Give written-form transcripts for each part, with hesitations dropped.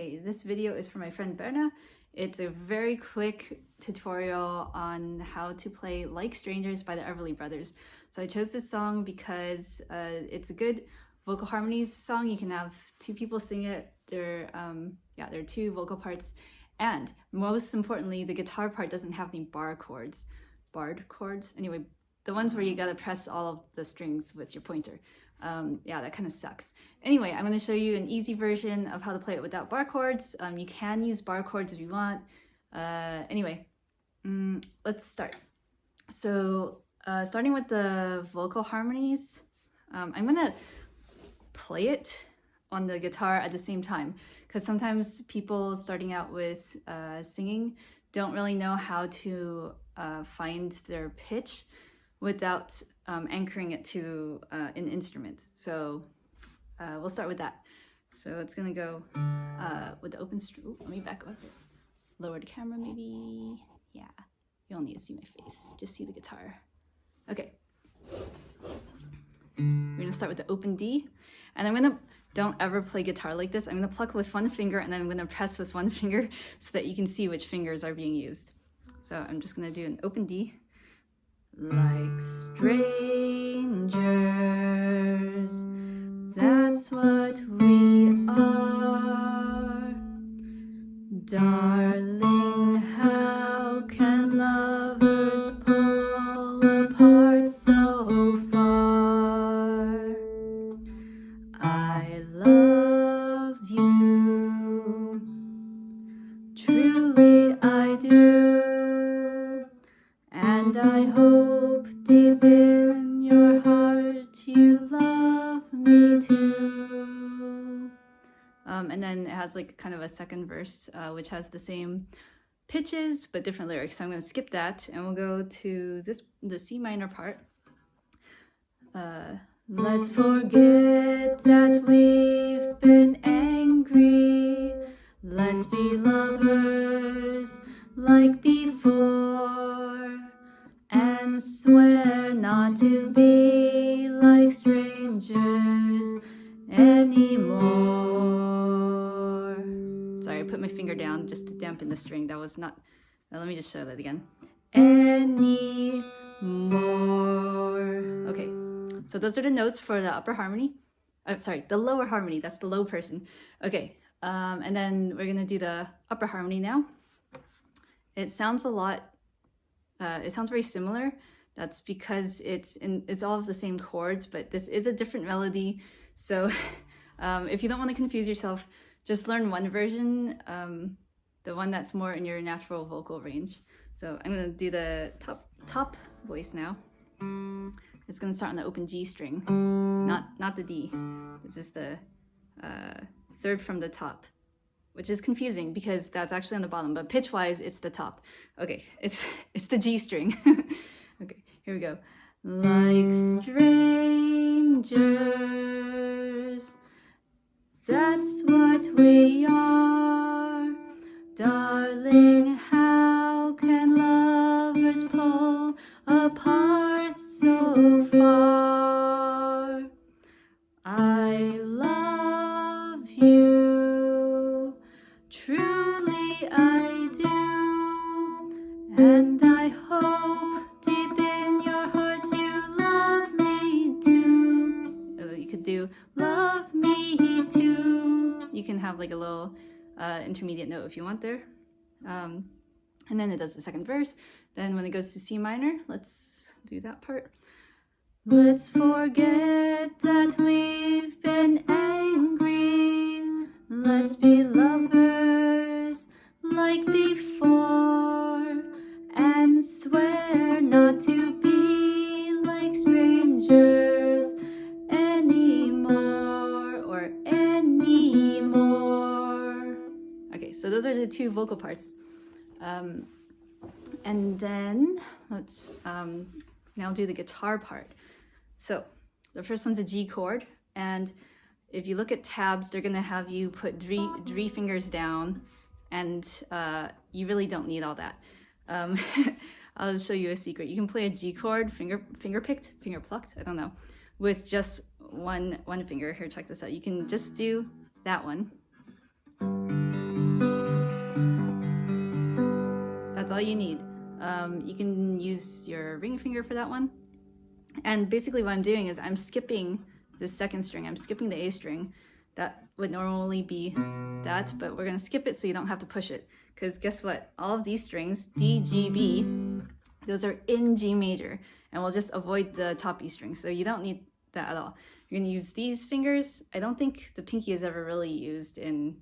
Okay, this video is for my friend Berna. It's a very quick tutorial on how to play Like Strangers by the Everly Brothers. So I chose this song because it's a good vocal harmonies song. You can have two people sing it. There are two vocal parts. And most importantly, the guitar part doesn't have any barred chords. Anyway, the ones where you gotta press all of the strings with your pointer. That kind of sucks. Anyway, I'm going to show you an easy version of how to play it without bar chords. You can use bar chords if you want. Let's start. So starting with the vocal harmonies, I'm going to play it on the guitar at the same time, because sometimes people starting out with singing don't really know how to find their pitch without anchoring it to an instrument. So we'll start with that. So it's gonna go with the open string. Let me back up. Lower the camera maybe. Yeah, you don't need to see my face, just see the guitar. Okay. We're gonna start with the open D. And don't ever play guitar like this. I'm gonna pluck with one finger and then I'm gonna press with one finger so that you can see which fingers are being used. So I'm just gonna do an open D. Like strangers, that's what we are. Darling, how can lovers pull apart so far? I love you, truly I do. And I hope deep in your heart you love me too. And then it has like kind of a second verse, which has the same pitches but different lyrics. So I'm going to skip that and we'll go to the C minor part. Let's forget that we've been angry. Let's be lovers like before. And swear not to be like strangers anymore. Sorry, I put my finger down just to dampen the string. That was not... let me just show that again. Anymore. Okay, so those are the notes for the upper harmony. I'm sorry, the lower harmony. That's the low person. Okay, and then we're gonna do the upper harmony now. It sounds a lot... it sounds very similar. That's because it's all of the same chords, but this is a different melody. So if you don't want to confuse yourself, just learn one version, the one that's more in your natural vocal range. So I'm going to do the top voice now. It's going to start on the open G string, not the D. This is the third from the top, which is confusing because that's actually on the bottom, but pitch-wise, it's the top. Okay, it's the G string. Okay, here we go. Like strangers, that's what we are. Darling, how can lovers pull apart so far? I love you, truly I do, and I hope deep in your heart you love me too. You could do love me too. You can have like a little intermediate note if you want there. And then it does the second verse. Then when it goes to C minor, let's do that part. Let's forget that we've been angry. Let's be lovers like before. And swear not to be like strangers anymore or anymore. Okay, so those are the two vocal parts. And then let's now do the guitar part. So the first one's a G chord, and if you look at tabs, they're gonna have you put three fingers down, and you really don't need all that. I'll show you a secret. You can play a G chord, finger plucked, I don't know, with just one finger. Here, check this out. You can just do that one. you need. You can use your ring finger for that one. And basically what I'm doing is I'm skipping the second string. I'm skipping the A string. That would normally be that, but we're gonna skip it so you don't have to push it. Because guess what? All of these strings, D, G, B, those are in G major. And we'll just avoid the top E string. So you don't need that at all. You're gonna use these fingers. I don't think the pinky is ever really used in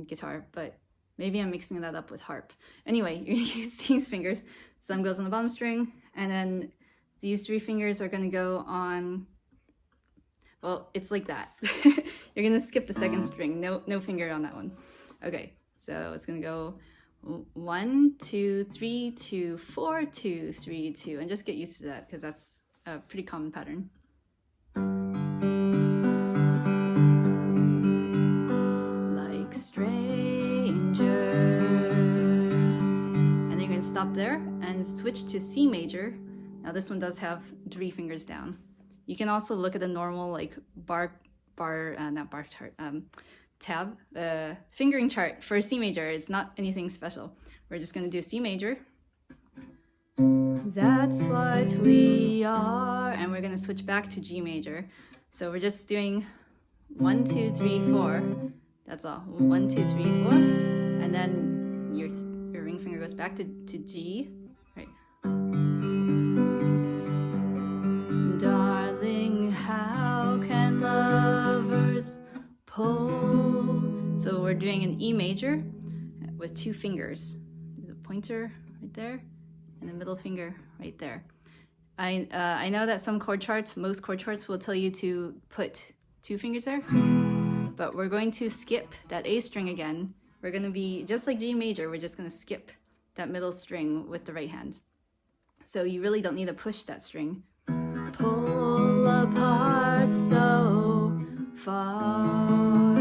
guitar, but maybe I'm mixing that up with harp. Anyway, you're gonna use these fingers. Thumb goes on the bottom string, and then these 3 fingers are gonna go on, well, it's like that. You're gonna skip the second string, no finger on that one. Okay, so it's gonna go 1, 2, 3, 2, 4, 2, 3, 2, and just get used to that because that's a pretty common pattern. Like strangers. And then you're gonna stop there and switch to C major. Now this one does have 3 fingers down. You can also look at the normal like tab, fingering chart for C major. It's not anything special. We're just gonna do C major. That's what we are, and we're gonna switch back to G major. So we're just doing 1, 2, 3, 4. That's all. 1, 2, 3, 4, and then your ring finger goes back to G. Right. Darling, how can lovers pull? So we're doing an E major with 2 fingers. There's a pointer right there, and the middle finger right there. I know that some chord charts, most chord charts will tell you to put 2 fingers there, but we're going to skip that A string again. We're going to be just like G major. We're just going to skip that middle string with the right hand. So you really don't need to push that string. Pull apart so far.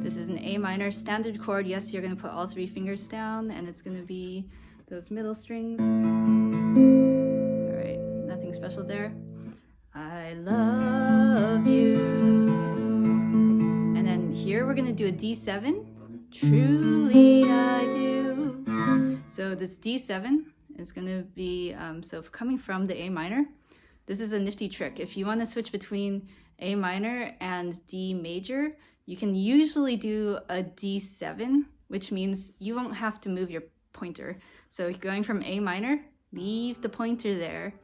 This is an A minor standard chord. Yes, you're going to put all 3 fingers down, and it's going to be those middle strings. All right, nothing special there. I love you. And then here we're going to do a D7. Truly I do. So this D7 is going to be, so coming from the A minor, this is a nifty trick. If you want to switch between A minor and D major, you can usually do a D7, which means you won't have to move your pointer. So going from A minor, leave the pointer there,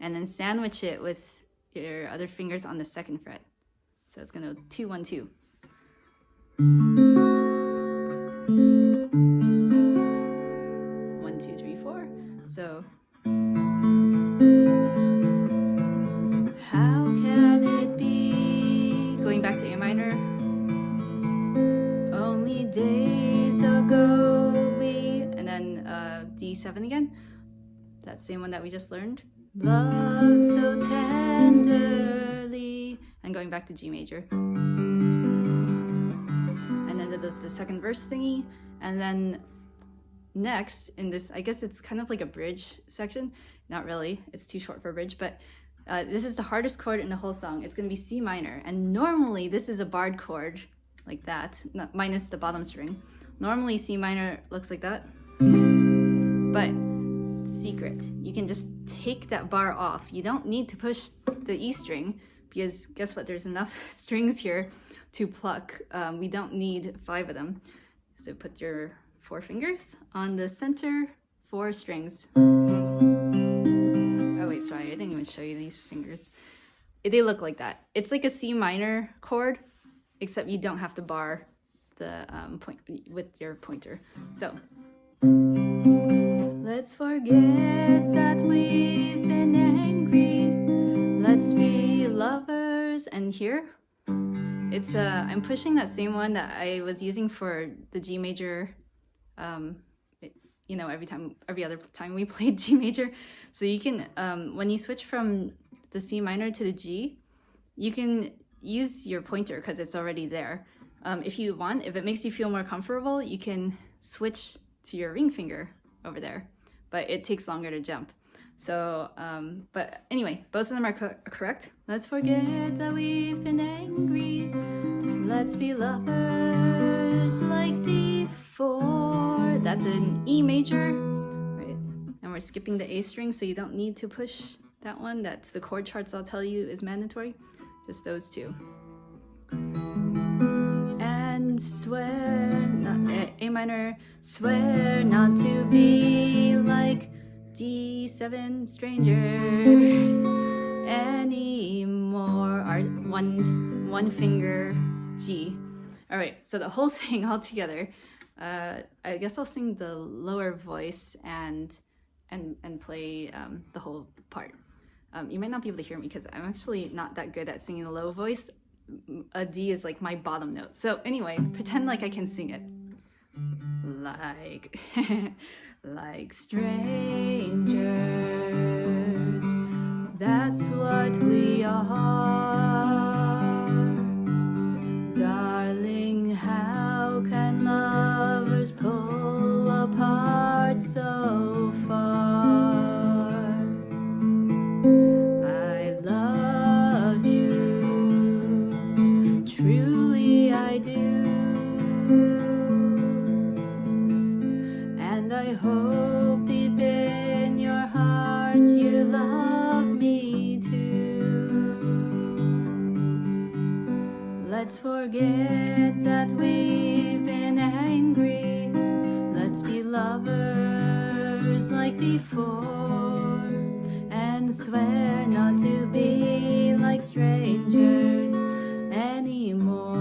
and then sandwich it with your other fingers on the 2nd fret. So it's going to 2, 1, 2. 1, 2, 3, 4. So how can it be? Going back to A minor. Only days ago we, and then D7 again. That same one that we just learned. Loved so tenderly, and going back to G major. And then that does the 2nd verse thingy, and then next in this, I guess it's kind of like a bridge section. Not really, it's too short for a bridge, but this is the hardest chord in the whole song. It's going to be C minor, and normally this is a barred chord like that, minus the bottom string. Normally C minor looks like that, but secret, you can just take that bar off. You don't need to push the E string, because guess what, there's enough strings here to pluck. We don't need 5 of them. So put your 4 fingers on the center 4 strings. Oh wait, sorry, I didn't even show you these fingers. They look like that. It's like a C minor chord, except you don't have to bar the point with your pointer. So let's forget that we've been angry. Let's be lovers. And here, it's I'm pushing that same one that I was using for the G major. You know, every other time we played G major. So you can, when you switch from the C minor to the G, you can use your pointer because it's already there. If you want, if it makes you feel more comfortable, you can switch to your ring finger over there, but it takes longer to jump. So, but anyway, both of them are correct. Let's forget that we've been angry. Let's be lovers like before. That's an E major, right? we're skipping the A string, so you don't need to push that one. That's the chord charts I'll tell you is mandatory. Just those two. And swear, A minor, swear not to be like D7 strangers anymore. Our one finger G. All right, so the whole thing all together. I guess I'll sing the lower voice and play the whole part. You might not be able to hear me because I'm actually not that good at singing a low voice. A D is like my bottom note. So anyway, pretend like I can sing it. Like, like strangers, that's what we are. Darling, how can lovers pull apart so far? I love you, truly I do, and I hope deep in your heart you love me too. Let's forget that we've been angry. Let's be lovers like before, and swear not to be like strangers anymore.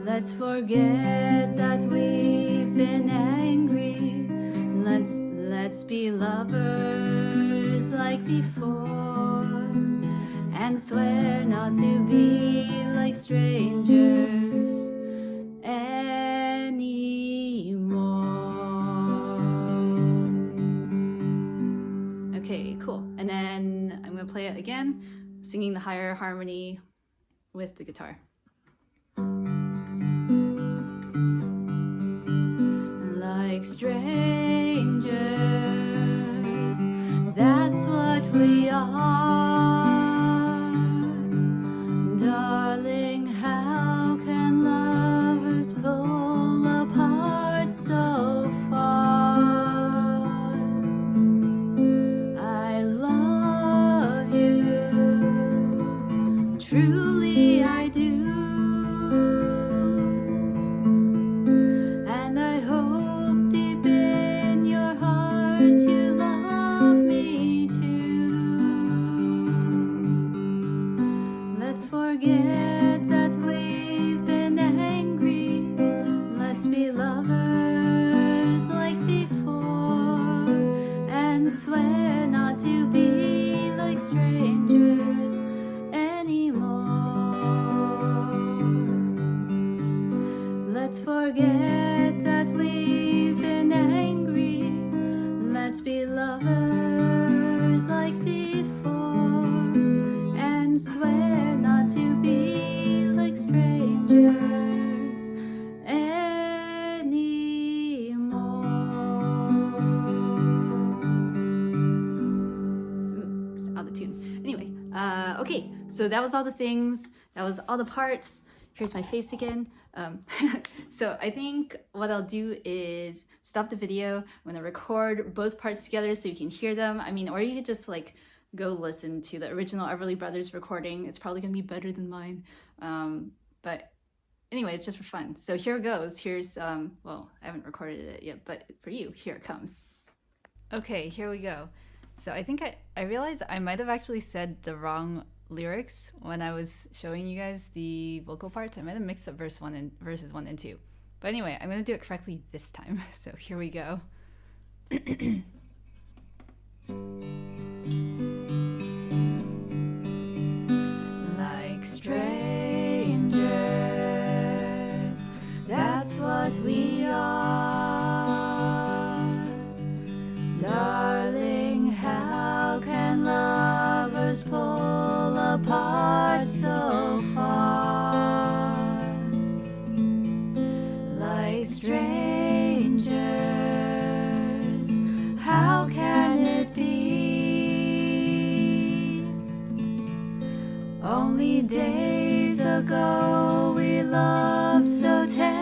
Let's forget that we've been angry. Let's be lovers like before, and swear not to be like strangers anymore. Okay, cool. And then I'm gonna play it again, singing the higher harmony with the guitar. Like strangers, that's what we are. Darling, how can lovers pull apart so far? I love you, truly I do, and I hope deep in your heart you love me too. Let's forget that we've been angry. Let's be lovers like before, and swear not to be like strangers anymore. Let's forget that we've been angry. Let's be lovers like before, and swear not to be like strangers anymore. Ooh, it's out of tune. Anyway, okay, so that was all the things. That was all the parts. Here's my face again. So I think what I'll do is stop the video. I'm gonna record both parts together so you can hear them. I mean, or you could just like go listen to the original Everly Brothers recording. It's probably gonna be better than mine. But anyway, it's just for fun. So here it goes. Here's, well, I haven't recorded it yet, but for you, here it comes. Okay, here we go. So I think I realized I might have actually said the wrong lyrics when I was showing you guys the vocal parts. I might have mixed up verses 1 and 2. But anyway, I'm gonna do it correctly this time. So here we go. Like strangers, that's what we are. Darling, how can lovers pull apart so far? Like strangers, how can it be? Only days ago we loved so tenderly.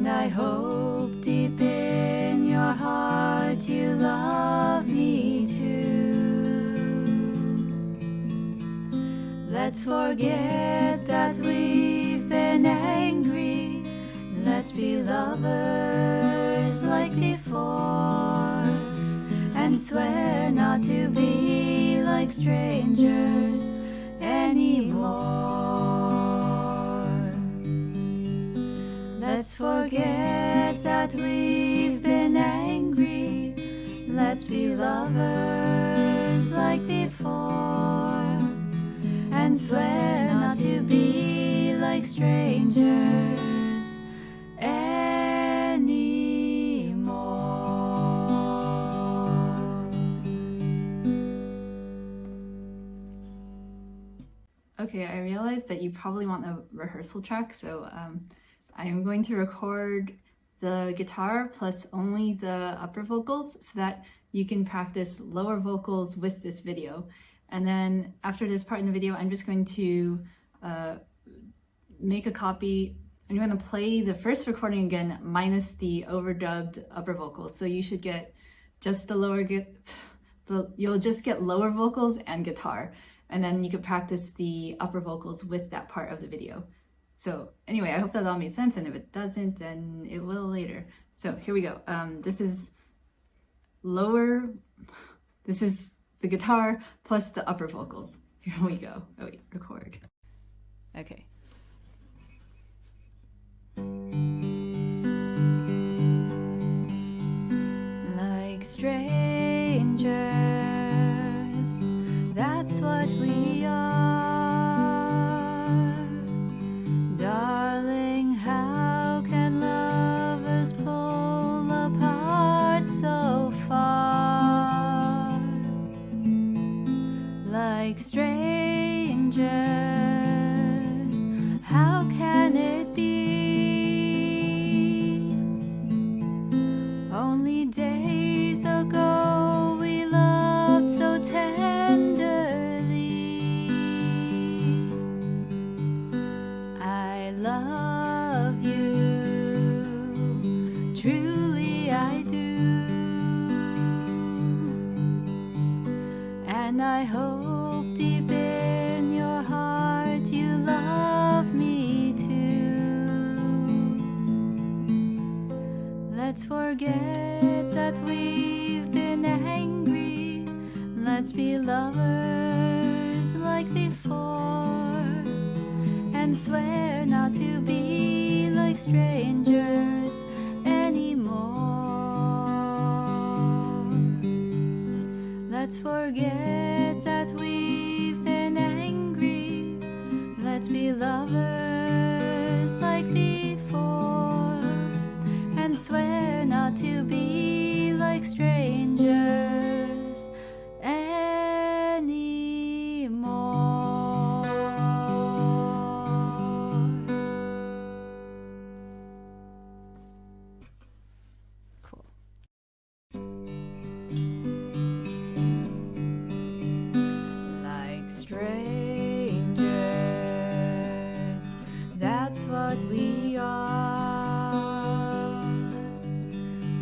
I hope deep in your heart you love me too. Let's forget that we've been angry. Let's be lovers like before, and swear not to be like strangers anymore. Let's forget that we've been angry. Let's be lovers like before, and swear not to be like strangers anymore. Okay, I realized that you probably want a rehearsal track, so I am going to record the guitar plus only the upper vocals so that you can practice lower vocals with this video. And then after this part in the video, I'm just going to make a copy. I'm going to play the first recording again minus the overdubbed upper vocals. So you should get just the lower, you'll just get lower vocals and guitar. And then you could practice the upper vocals with that part of the video. So anyway, I hope that all made sense, and if it doesn't, then it will later. So here we go. This is lower, this is the guitar plus the upper vocals. Here we go. Oh wait, record. Okay. Like strangers, that's what we are. Darling, how can lovers pull apart so far? Like strangers, how can it be? Only days ago we loved so tenderly. I love you, truly I do, and I hope deep in your heart you love me too. Let's forget that we've been angry. Let's be lovers like before, and swear not to be like strangers anymore. Let's forget that we've been angry. Let's be lovers like before, and swear not to be like strangers anymore. Cool. Like strangers, that's what we are.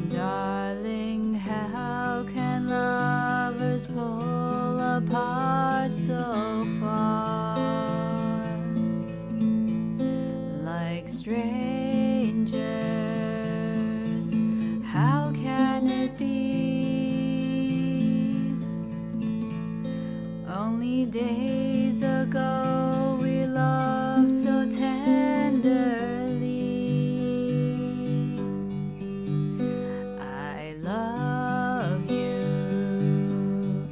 Darling, how can lovers pull apart so far? Like strangers, how can it be? Only days ago we loved so tenderly. I love you,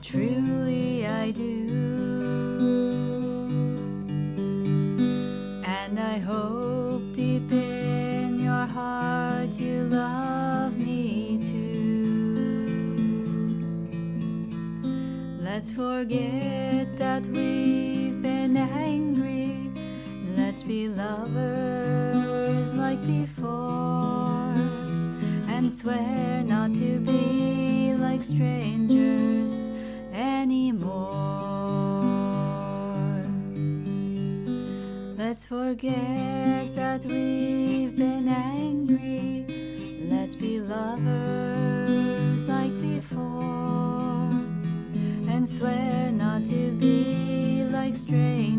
truly I do, and I hope deep in your heart you love me too. Let's forget that we've been angry. Let's be lovers like before, and swear not to be like strangers anymore. Let's forget that we've been angry. Let's be lovers like before, and swear not to be like strangers.